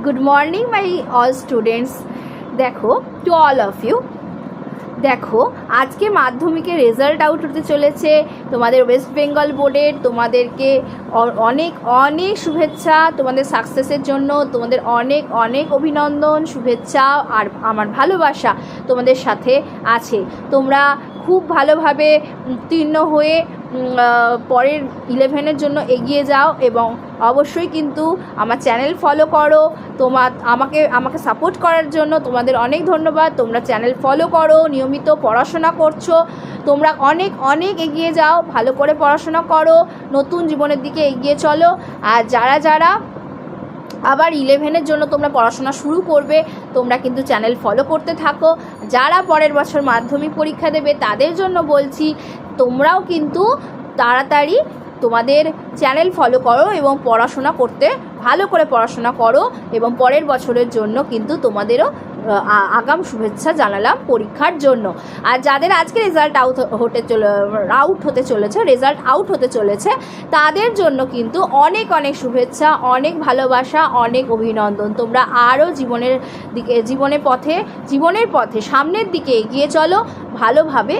Good morning my all students. দেখো, to all of you, দেখো আজকে মাধ্যমিকের রেজাল্ট আউট হতে চলেছে তোমাদের ওয়েস্ট বেঙ্গল বোর্ডের। তোমাদেরকে অনেক অনেক শুভেচ্ছা তোমাদের সাকসেসের জন্য, তোমাদের অনেক অনেক অভিনন্দন, শুভেচ্ছা আর আমার ভালোবাসা তোমাদের সাথে আছে। তোমরা খুব ভালোভাবে উত্তীর্ণ হয়ে পরের 11-এর জন্য এগিয়ে যাও এবং অবশ্যই কিন্তু আমার চ্যানেল ফলো করো। আমাকে সাপোর্ট করার জন্য তোমাদের অনেক ধন্যবাদ। তোমরা চ্যানেল ফলো করো, নিয়মিত পড়াশোনা করছো, তোমরা অনেক অনেক এগিয়ে যাও, ভালো করে পড়াশোনা করো, নতুন জীবনের দিকে এগিয়ে চলো। আর যারা আবার 11-এর জন্য তোমরা পড়াশোনা শুরু করবে, তোমরা কিন্তু চ্যানেল ফলো করতে থাকো। যারা পরের বছর মাধ্যমিক পরীক্ষা দেবে তাদের জন্য বলছি, তোমরাও কিন্তু তাড়াতাড়ি তোমাদের চ্যানেল ফলো করো এবং পড়াশোনা করতে ভালো করে পড়াশোনা করো এবং পরের বছরের জন্য কিন্তু তোমাদেরও আগাম শুভেচ্ছা জানালাম পরীক্ষার জন্য। আর যাদের আজকে রেজাল্ট আউট হতে চলেছে তাদের জন্য কিন্তু অনেক অনেক শুভেচ্ছা, অনেক ভালোবাসা, অনেক অভিনন্দন। তোমরা আরও জীবনের পথে সামনের দিকে এগিয়ে চলো, ভালোভাবে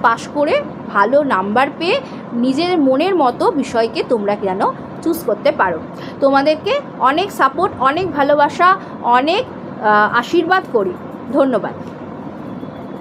পাশ করে ভালো নাম্বার পেয়ে নিজের মনের মতো বিষয়কে তোমরা যেন চুজ করতে পারো। তোমাদেরকে অনেক সাপোর্ট, অনেক ভালোবাসা, অনেক আশীর্বাদ করি। ধন্যবাদ।